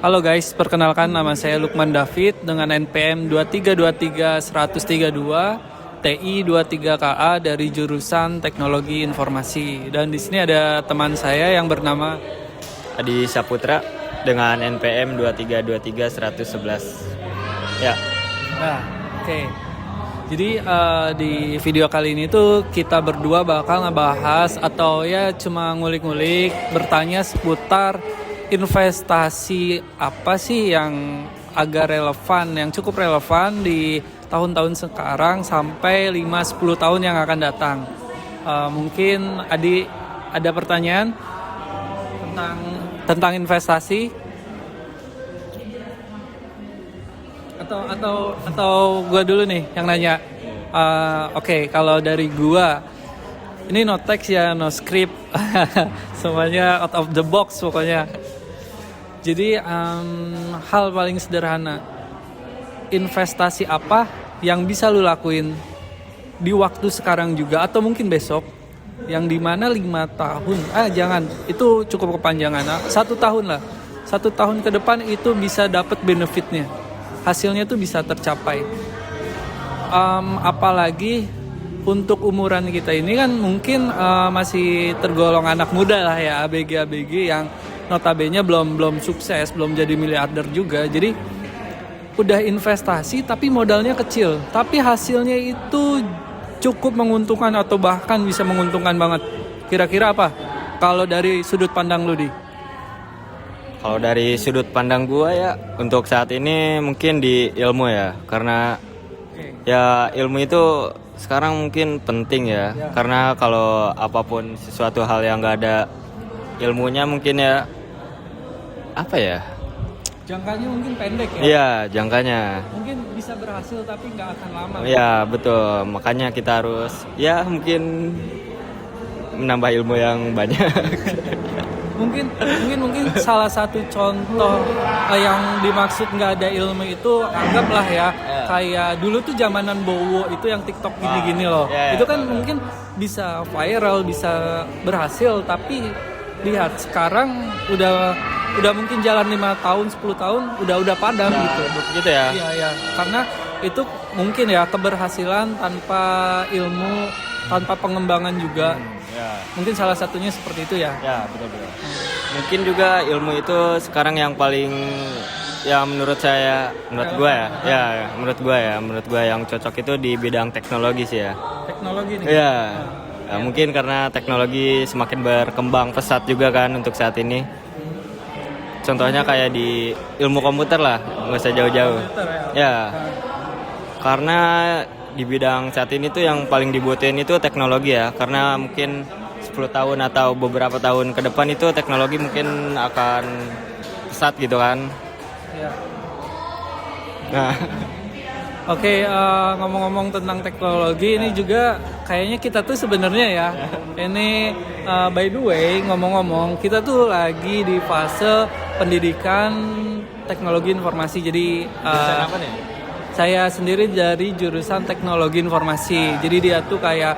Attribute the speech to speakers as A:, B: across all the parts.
A: Halo guys, perkenalkan nama saya Lukman David dengan NPM 2323-132 TI 23KA dari jurusan Teknologi Informasi. Dan di sini ada teman saya yang bernama
B: Adi Saputra dengan NPM 2323-111. Ya.
A: Nah, oke. Jadi di video kali ini tuh kita berdua bakal ngebahas atau ya cuma ngulik-ngulik bertanya seputar investasi apa sih yang agak relevan, yang cukup relevan di tahun-tahun sekarang sampai 5-10 tahun yang akan datang. Mungkin Adi ada pertanyaan tentang investasi atau gua dulu nih yang nanya. Oke, kalau dari gua ini no text ya, no script, semuanya out of the box pokoknya. Jadi hal paling sederhana, investasi apa yang bisa lu lakuin di waktu sekarang juga atau mungkin besok, yang dimana 5 tahun, jangan, itu cukup kepanjangan, 1 tahun lah, 1 tahun ke depan itu bisa dapat benefitnya, hasilnya tuh bisa tercapai. Apalagi untuk umuran kita ini kan mungkin masih tergolong anak muda lah ya, ABG yang notabene belum sukses, belum jadi miliarder juga. Jadi udah investasi tapi modalnya kecil, tapi hasilnya itu cukup menguntungkan atau bahkan bisa menguntungkan banget. Kira-kira apa kalau dari sudut pandang lu, Di?
B: Kalau dari sudut pandang gua ya, untuk saat ini mungkin di ilmu ya, karena ya ilmu itu sekarang mungkin penting ya. Karena kalau apapun sesuatu hal yang nggak ada ilmunya mungkin ya apa ya?
A: Jangkanya mungkin pendek ya.
B: Iya, jangkanya.
A: Mungkin bisa berhasil tapi nggak akan lama.
B: Iya, betul. Makanya kita harus ya mungkin menambah ilmu yang banyak.
A: mungkin salah satu contoh yang dimaksud nggak ada ilmu itu, anggaplah ya kayak dulu tuh zamanan Bowo itu yang TikTok gini-gini loh. Itu kan mungkin bisa viral, bisa berhasil, tapi lihat sekarang udah mungkin jalan 5 tahun, 10 tahun udah padam gitu
B: ya.
A: Iya, karena itu mungkin ya keberhasilan tanpa ilmu, tanpa pengembangan juga. Mungkin salah satunya seperti itu ya.
B: Ya, betul. Mungkin juga ilmu itu sekarang yang paling, ya menurut gua yang cocok itu di bidang teknologi sih ya.
A: Teknologi nih.
B: Iya. Ya, mungkin karena teknologi semakin berkembang pesat juga kan untuk saat ini. Contohnya kayak di ilmu komputer lah, nggak usah jauh-jauh. Ya. Karena di bidang saat ini tuh yang paling dibutuhin itu teknologi ya, karena mungkin 10 tahun atau beberapa tahun ke depan itu teknologi mungkin akan pesat gitu kan.
A: Ya.
B: Nah,
A: Oke, ngomong-ngomong tentang teknologi ini juga kayaknya kita tuh sebenarnya ya, ini by the way ngomong-ngomong kita tuh lagi di fase pendidikan teknologi informasi. Jadi
B: apa nih?
A: saya sendiri dari jurusan teknologi informasi. Jadi dia tuh kayak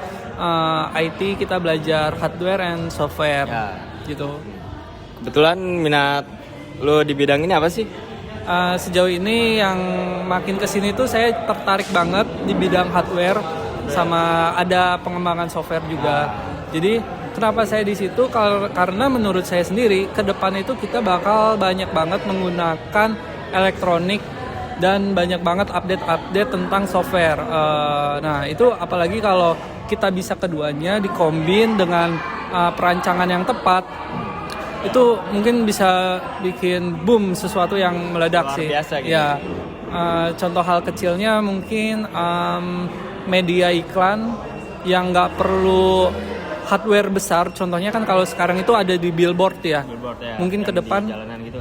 A: IT, kita belajar hardware and software gitu.
B: Kebetulan minat lo di bidang ini apa sih?
A: Sejauh ini yang makin kesini tuh saya tertarik banget di bidang hardware sama ada pengembangan software juga. Jadi kenapa saya di situ? Karena menurut saya sendiri ke depan itu kita bakal banyak banget menggunakan elektronik dan banyak banget update tentang software. Nah itu apalagi kalau kita bisa keduanya dikombin dengan perancangan yang tepat, itu mungkin bisa bikin boom sesuatu yang meledak
B: luar
A: sih.
B: Biasa gitu.
A: Ya, contoh hal kecilnya mungkin media iklan yang nggak perlu hardware besar. Contohnya kan kalau sekarang itu ada di billboard ya. Mungkin ke depan
B: gitu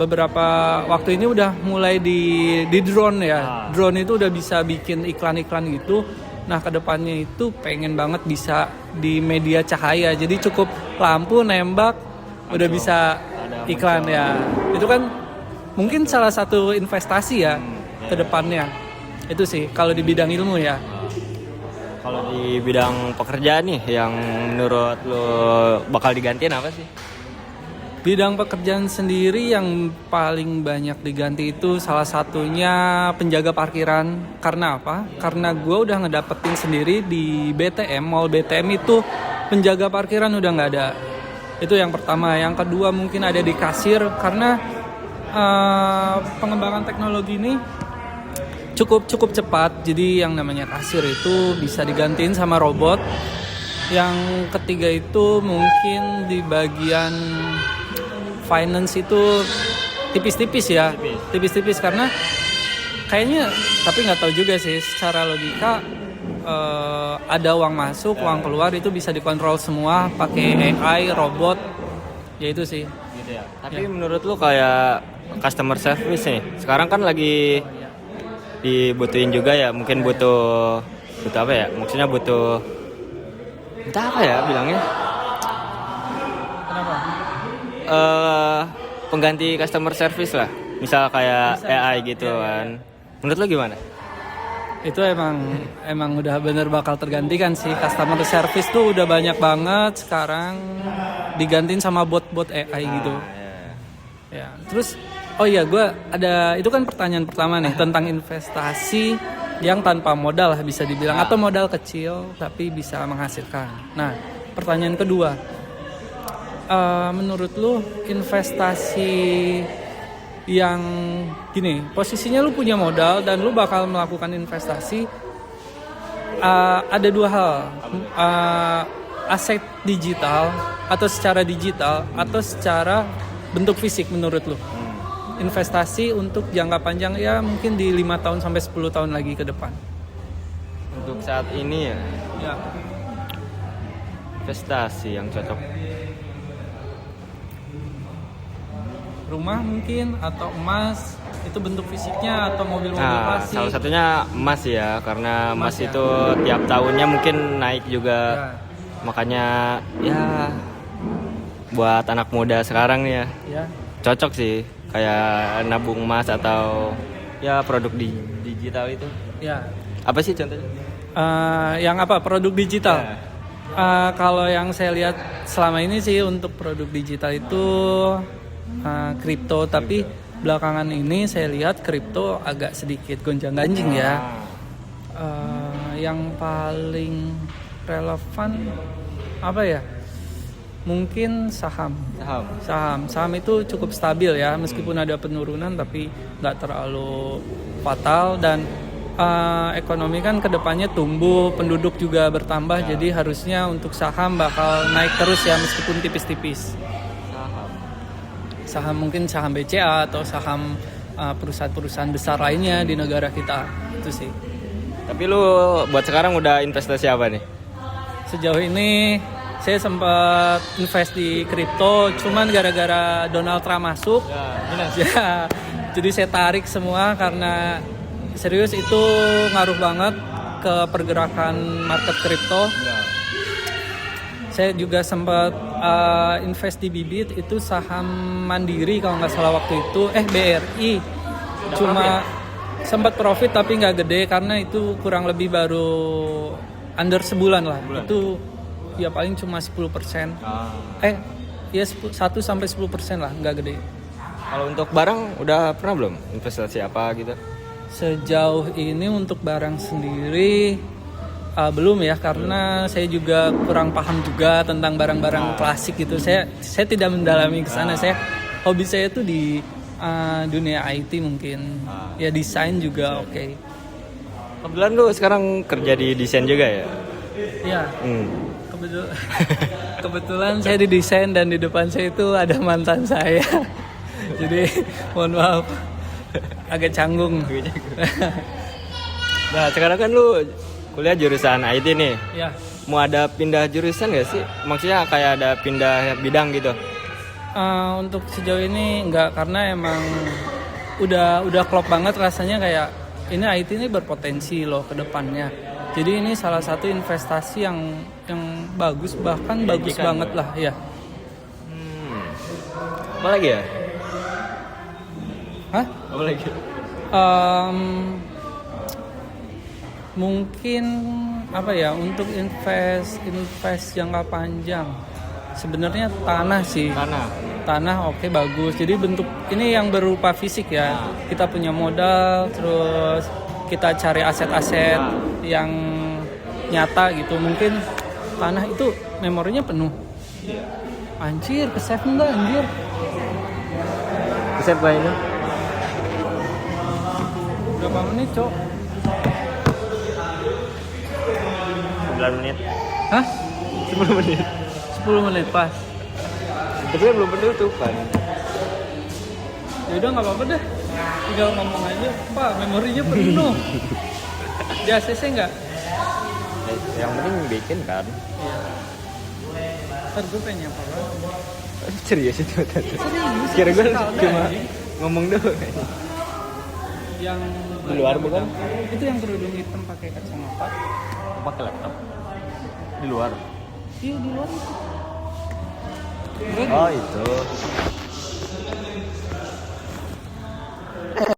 A: beberapa waktu ini udah mulai di drone ya. Drone itu udah bisa bikin iklan-iklan gitu. Nah kedepannya itu pengen banget bisa di media cahaya. Jadi cukup lampu nembak udah bisa iklan ya. Itu kan mungkin salah satu investasi ya ke depannya. Itu sih kalau di bidang ilmu ya.
B: Kalau di bidang pekerjaan nih yang menurut lo bakal digantiin apa sih?
A: Bidang pekerjaan sendiri yang paling banyak diganti itu salah satunya penjaga parkiran. Karena apa? Karena gue udah ngedapetin sendiri di BTM, mall BTM itu penjaga parkiran udah nggak ada. Itu yang pertama. Yang kedua mungkin ada di kasir karena pengembangan teknologi ini cukup cepat. Jadi yang namanya kasir itu bisa digantiin sama robot. Yang ketiga itu mungkin di bagian finance itu tipis-tipis ya, tipis-tipis karena kayaknya, tapi nggak tahu juga sih secara logika ada uang masuk, uang keluar itu bisa dikontrol semua pakai AI, robot, ya itu sih.
B: Gitu ya. Tapi menurut lu kayak customer service nih, sekarang kan lagi dibutuhin juga ya, mungkin butuh apa ya? Maksudnya butuh entah apa ya bilangnya?
A: Kenapa?
B: Pengganti customer service lah, misal kayak AI gitu kan. Menurut lo gimana?
A: Itu emang udah bener bakal tergantikan sih. Customer service tuh udah banyak banget sekarang digantiin sama bot-bot AI gitu. Ya, terus gue ada, itu kan pertanyaan pertama nih tentang investasi yang tanpa modal bisa dibilang, atau modal kecil tapi bisa menghasilkan. Nah, pertanyaan kedua, menurut lu investasi yang gini, posisinya lu punya modal dan lu bakal melakukan investasi, ada dua hal, aset digital atau secara digital atau secara bentuk fisik menurut lu. Investasi untuk jangka panjang ya mungkin di 5 tahun sampai 10 tahun lagi ke depan.
B: Untuk saat ini ya, investasi yang cocok.
A: Rumah mungkin, atau emas, itu bentuk fisiknya, atau mobil-mobil klasik.
B: Salah satunya emas ya, karena emas
A: ya.
B: itu tiap tahunnya mungkin naik juga. Makanya ya buat anak muda sekarang nih ya, cocok sih kayak nabung emas atau ya produk digital itu.
A: Ya.
B: Apa sih contohnya?
A: Yang apa? Produk digital. Kalau yang saya lihat selama ini sih untuk produk digital itu kripto, tapi belakangan ini saya lihat kripto agak sedikit gonjang-ganjing ya. Yang paling relevan apa ya? Mungkin saham itu cukup stabil ya, meskipun ada penurunan tapi nggak terlalu fatal, dan ekonomi kan kedepannya tumbuh, penduduk juga bertambah, jadi harusnya untuk saham bakal naik terus ya meskipun tipis-tipis. Saham mungkin saham BCA atau saham perusahaan-perusahaan besar lainnya di negara kita, itu sih.
B: Tapi lu buat sekarang udah investasi apa nih?
A: Sejauh ini saya sempat invest di kripto, cuman gara-gara Donald Trump masuk, jadi saya tarik semua karena serius itu ngaruh banget ke pergerakan market kripto. Saya juga sempat invest di Bibit, itu saham Mandiri kalau nggak salah waktu itu, BRI. Cuma sempat profit tapi nggak gede karena itu kurang lebih baru under sebulan lah. Itu ya paling cuma 10%. Ya 1-10% lah, nggak gede.
B: Kalau untuk barang udah pernah belum investasi apa gitu?
A: Sejauh ini untuk barang sendiri belum ya, karena saya juga kurang paham juga tentang barang-barang klasik gitu. Saya tidak mendalami ke sana. Hobi saya tuh di dunia IT mungkin. Ya desain juga oke.
B: Kebetulan lu sekarang kerja di desain juga ya?
A: Iya. Kebetulan saya di desain dan di depan saya itu ada mantan saya. Jadi mohon maaf agak canggung.
B: Nah sekarang kan lu kuliah jurusan IT nih.
A: Ya.
B: Mau ada pindah jurusan gak sih? Maksudnya kayak ada pindah bidang gitu?
A: Untuk sejauh ini enggak, karena emang udah klop banget rasanya, kayak ini IT ini berpotensi loh ke depannya. Jadi ini salah satu investasi yang bagus, bahkan bagus banget lah ya.
B: Apa lagi ya?
A: Hah?
B: Apa lagi?
A: Mungkin apa ya, untuk invest jangka panjang Sebenarnya tanah sih. Tanah oke, bagus. Jadi bentuk ini yang berupa fisik ya. Kita punya modal, terus kita cari aset-aset yang nyata gitu. Mungkin tanah itu memorinya penuh. Anjir, ke-save enggak anjir?
B: Bisa apa ini?
A: Berapa menit, Cok?
B: 9 menit.
A: Hah?
B: 10 menit.
A: 10 menit pas.
B: Tapi belum penutupan.
A: Ya udah nggak apa-apa deh. Tinggal ngomong aja, Pak, memorinya penuh. Di ACC nggak?
B: Yang penting bikin kan.
A: Iya. Ntar gue pengen nyapa banget.
B: Serius itu tadi.
A: Serius?
B: Kira gue
A: Sekali
B: cuma
A: anjing.
B: ngomong doang.
A: Yang
B: Di luar bukan?
A: Itu yang kerudung hitam pakai kacamata.
B: Pakai laptop. Di luar.
A: Iya, di luar itu.
B: Oh itu.